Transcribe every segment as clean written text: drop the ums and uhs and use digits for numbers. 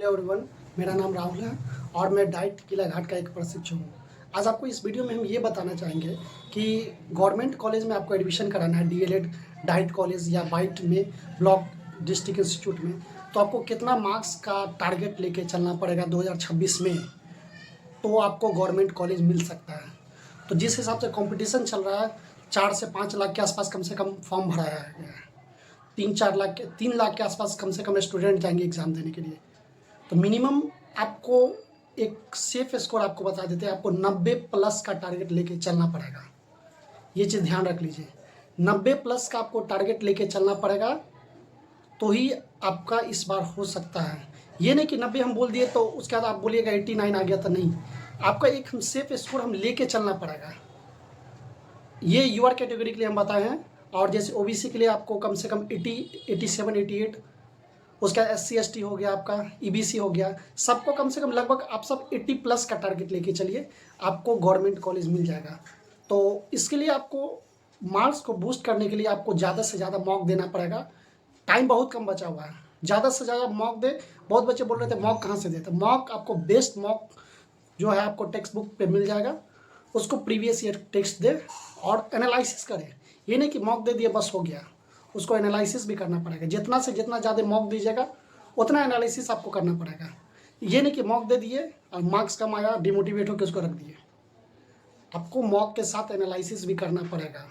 Hello everyone, मेरा नाम राहुल है और मैं डाइट किलाघाट का एक प्रशिक्षक हूँ। आज आपको इस वीडियो में हम ये बताना चाहेंगे कि गवर्नमेंट कॉलेज में आपको एडमिशन कराना है, डीएलएड डाइट कॉलेज या बाइट में, ब्लॉक डिस्ट्रिक्ट इंस्टीट्यूट में, तो आपको कितना मार्क्स का टारगेट लेके चलना पड़ेगा 2026 में, तो आपको गवर्नमेंट कॉलेज मिल सकता है। तो जिस हिसाब से कंपटीशन चल रहा है, 4 से 5 लाख के आसपास कम से कम फॉर्म भराया गया है। 3 लाख के आसपास कम से कम स्टूडेंट जाएंगे एग्ज़ाम देने के लिए। तो मिनिमम आपको एक सेफ स्कोर आपको बता देते हैं, आपको 90 प्लस का टारगेट लेके चलना पड़ेगा। ये चीज़ ध्यान रख लीजिए, 90 प्लस का आपको टारगेट लेके चलना पड़ेगा, तो ही आपका इस बार हो सकता है। ये नहीं कि 90 हम बोल दिए तो उसके बाद आप बोलिएगा 89 आ गया, तो नहीं, आपका एक हम सेफ स्कोर हम लेके चलना पड़ेगा। ये यूआर कैटेगरी के लिए हम बताए हैं, और जैसे ओबीसी के लिए आपको कम से कम 80, 87, 88, उसका SC ST हो गया, आपका EBC हो गया, सबको कम से कम लगभग आप सब 80 प्लस का टारगेट लेके चलिए, आपको गवर्नमेंट कॉलेज मिल जाएगा। तो इसके लिए आपको मार्क्स को बूस्ट करने के लिए आपको ज़्यादा से ज़्यादा मॉक देना पड़ेगा। टाइम बहुत कम बचा हुआ है, ज़्यादा से ज़्यादा मॉक दे। बहुत बच्चे बोल रहे थे मॉक कहाँ से देते, मॉक आपको बेस्ट मॉक जो है आपको टेक्स्ट बुक पे मिल जाएगा, उसको प्रीवियस ईयर टेक्स्ट दे और एनालिसिस करें। ये नहीं कि मॉक दे दिए बस हो गया, उसको एनालिसिस भी करना पड़ेगा। जितना से जितना ज़्यादा मॉक दीजिएगा उतना एनालिसिस आपको करना पड़ेगा। ये नहीं कि मॉक दे दिए और मार्क्स कम आया, डिमोटिवेट होकर उसको रख दिए। आपको मॉक के साथ एनालिसिस भी करना पड़ेगा।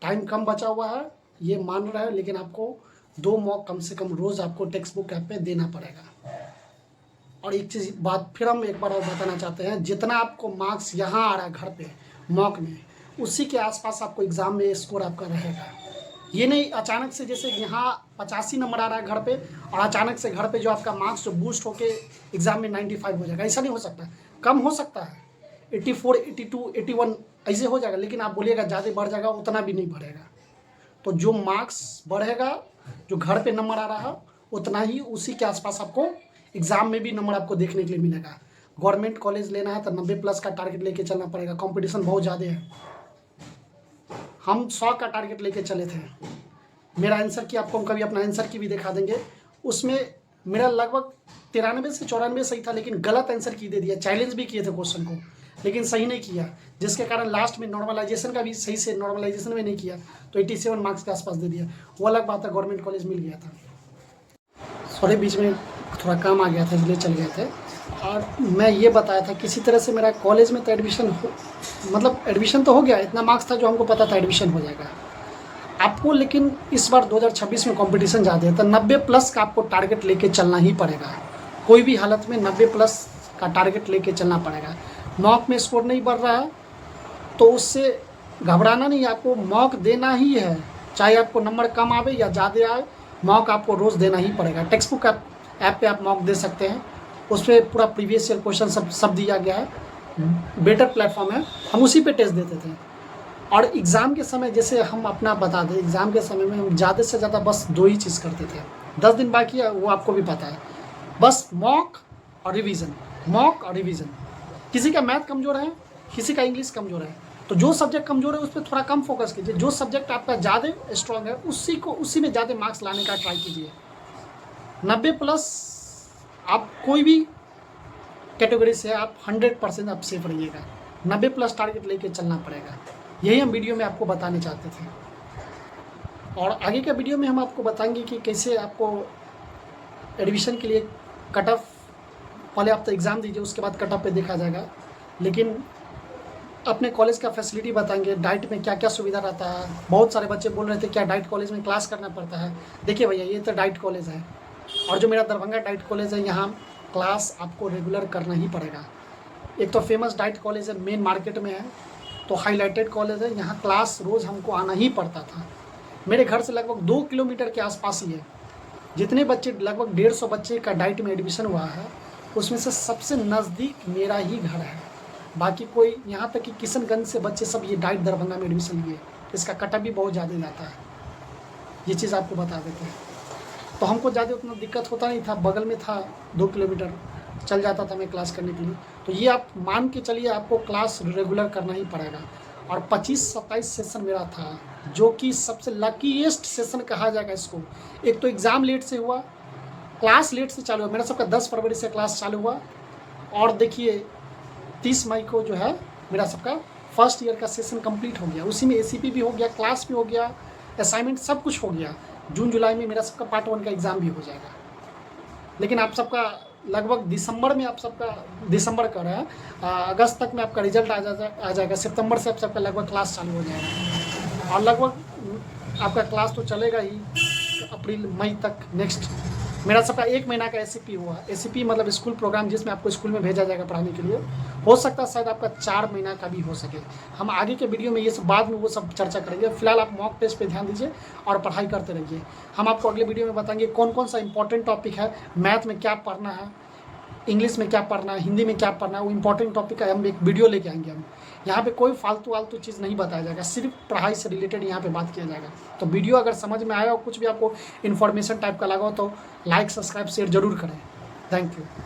टाइम कम बचा हुआ है, ये मान रहा है, लेकिन आपको 2 मॉक कम से कम रोज़ आपको टेक्स्ट बुक ऐप पे देना पड़ेगा। और एक चीज़ बात फिर हम एक बार और बताना चाहते हैं, जितना आपको मार्क्स यहाँ आ रहा है घर पे मॉक में, उसी के आसपास आपको एग्ज़ाम में स्कोर आपका रहेगा। ये नहीं अचानक से, जैसे यहाँ 85 नंबर आ रहा है घर पे और अचानक से घर पे जो आपका मार्क्स जो बूस्ट होके एग्ज़ाम में 95 हो जाएगा, ऐसा नहीं हो सकता। कम हो सकता है, 84, 82, 81 ऐसे हो जाएगा, लेकिन आप बोलिएगा ज़्यादा बढ़ जाएगा, उतना भी नहीं बढ़ेगा। तो जो मार्क्स बढ़ेगा, जो घर पे नंबर आ रहा है, उतना ही उसी के आसपास आपको एग्ज़ाम में भी नंबर आपको देखने के लिए मिलेगा। गवर्नमेंट कॉलेज लेना है तो 90 प्लस का टारगेट लेके चलना पड़ेगा। कंपटीशन बहुत ज़्यादा है। हम 100 का टारगेट लेके चले थे। मेरा आंसर की आपको हम कभी अपना आंसर की भी दिखा देंगे, उसमें मेरा लगभग 93 से 94 सही था, लेकिन गलत आंसर की दे दिया। चैलेंज भी किए थे क्वेश्चन को, लेकिन सही नहीं किया, जिसके कारण लास्ट में नॉर्मलाइजेशन का भी सही से नॉर्मलाइजेशन में नहीं किया, तो 87 मार्क्स के आसपास दे दिया। वो अलग बात है, गवर्नमेंट कॉलेज मिल गया था। सॉरी, बीच में थोड़ा काम आ गया था इसलिए चल गए थे। और मैं ये बताया था किसी तरह से मेरा कॉलेज में तो एडमिशन हो, मतलब एडमिशन तो हो गया, इतना मार्क्स था जो हमको पता था एडमिशन हो जाएगा आपको। लेकिन इस बार 2026 में कंपटीशन ज़्यादा है, तो 90 प्लस का आपको टारगेट लेके चलना ही पड़ेगा। कोई भी हालत में 90 प्लस का टारगेट लेके चलना पड़ेगा। मॉक में स्कोर नहीं बढ़ रहा है तो उससे घबराना नहीं, आपको मॉक देना ही है, चाहे आपको नंबर कम आवे या ज़्यादा आए, मॉक आपको रोज़ देना ही पड़ेगा। टेक्स्ट बुक ऐप पे आप मॉक दे सकते हैं, उस पर पूरा प्रीवियस ईयर क्वेश्चन सब दिया गया है। बेटर प्लेटफॉर्म है, हम उसी पे टेस्ट देते थे। और एग्ज़ाम के समय, जैसे हम अपना बता दें, एग्ज़ाम के समय में हम ज़्यादा से ज़्यादा बस 2 ही चीज़ करते थे। 10 दिन बाकी है, वो आपको भी पता है, बस मॉक और रिवीजन, मॉक और रिवीजन। किसी का मैथ कमज़ोर है, किसी का इंग्लिश कमज़ोर है, तो जो सब्जेक्ट कमज़ोर है उस पर थोड़ा कम फोकस कीजिए। जो सब्जेक्ट आपका ज़्यादा स्ट्रॉन्ग है उसी में ज़्यादा मार्क्स लाने का ट्राई कीजिए। 90 प्लस आप कोई भी कैटेगरी से आप 100% आप सेफ रहिएगा। 90 प्लस टारगेट लेके चलना पड़ेगा। यही हम वीडियो में आपको बताने चाहते थे, और आगे का वीडियो में हम आपको बताएंगे कि कैसे आपको एडमिशन के लिए कट ऑफ, पहले आप तो एग्ज़ाम दीजिए, उसके बाद कट ऑफ पे देखा जाएगा। लेकिन अपने कॉलेज का फैसिलिटी बताएंगे, डाइट में क्या क्या सुविधा रहता है। बहुत सारे बच्चे बोल रहे थे क्या डाइट कॉलेज में क्लास करना पड़ता है। देखिए भैया, ये तो डाइट कॉलेज है, और जो मेरा दरभंगा डाइट कॉलेज है, यहाँ क्लास आपको रेगुलर करना ही पड़ेगा। एक तो फेमस डाइट कॉलेज है, मेन मार्केट में है, तो हाईलाइटेड कॉलेज है, यहाँ क्लास रोज़ हमको आना ही पड़ता था। मेरे घर से लगभग 2 किलोमीटर के आसपास ही है। जितने बच्चे, लगभग 150 बच्चे का डाइट में एडमिशन हुआ है, उसमें से सबसे नज़दीक मेरा ही घर है। बाकी कोई, यहाँ तक कि किशनगंज से बच्चे सब ये डाइट दरभंगा में एडमिशन लिए, इसका कट ऑफ भी बहुत ज़्यादा जाता है। ये चीज़ आपको बता देते हैं। तो हमको ज़्यादा उतना दिक्कत होता नहीं था, बगल में था, 2 किलोमीटर चल जाता था मैं क्लास करने के लिए। तो ये आप मान के चलिए, आपको क्लास रेगुलर करना ही पड़ेगा। और 25-27 सेशन मेरा था, जो कि सबसे लकीएस्ट सेशन कहा जाएगा इसको। एक तो एग्ज़ाम लेट से हुआ, क्लास लेट से चालू हुआ, मेरा सबका 10 फरवरी से क्लास चालू हुआ और देखिए 30 मई को जो है मेरा सबका फर्स्ट ईयर का सेशन कंप्लीट हो गया। उसी में एसीपी भी हो गया, क्लास भी हो गया, असाइनमेंट सब कुछ हो गया। जून जुलाई में मेरा सबका पार्ट 1 का एग्ज़ाम भी हो जाएगा। लेकिन आप सबका लगभग दिसंबर में, आप सबका दिसंबर कर रहे हैं, अगस्त तक में आपका रिजल्ट आ जाएगा। सितंबर से आप सबका लगभग क्लास चालू हो जाएगा और लगभग आपका क्लास तो चलेगा ही अप्रैल मई तक। नेक्स्ट मेरा सबका 1 महीना का एसीपी हुआ। एसीपी मतलब स्कूल प्रोग्राम, जिसमें आपको स्कूल में भेजा जाएगा पढ़ाने के लिए। हो सकता है शायद आपका 4 महीना का भी हो सके। हम आगे के वीडियो में ये सब, बाद में वो सब चर्चा करेंगे। फिलहाल आप मॉक टेस्ट पे ध्यान दीजिए और पढ़ाई करते रहिए। हम आपको अगले वीडियो में बताएंगे कौन कौन सा इंपॉर्टेंट टॉपिक है, मैथ में क्या पढ़ना है, इंग्लिश में क्या पढ़ना है, हिंदी में क्या पढ़ना है। वो इंपॉर्टेंट टॉपिक है, हम एक वीडियो लेके आएंगे। हम यहाँ पे कोई फालतू चीज़ नहीं बताया जाएगा, सिर्फ पढ़ाई से रिलेटेड यहाँ पे बात किया जाएगा। तो वीडियो अगर समझ में आया और कुछ भी आपको इन्फॉर्मेशन टाइप का लगा हो तो लाइक, सब्सक्राइब, शेयर जरूर करें। Thank you.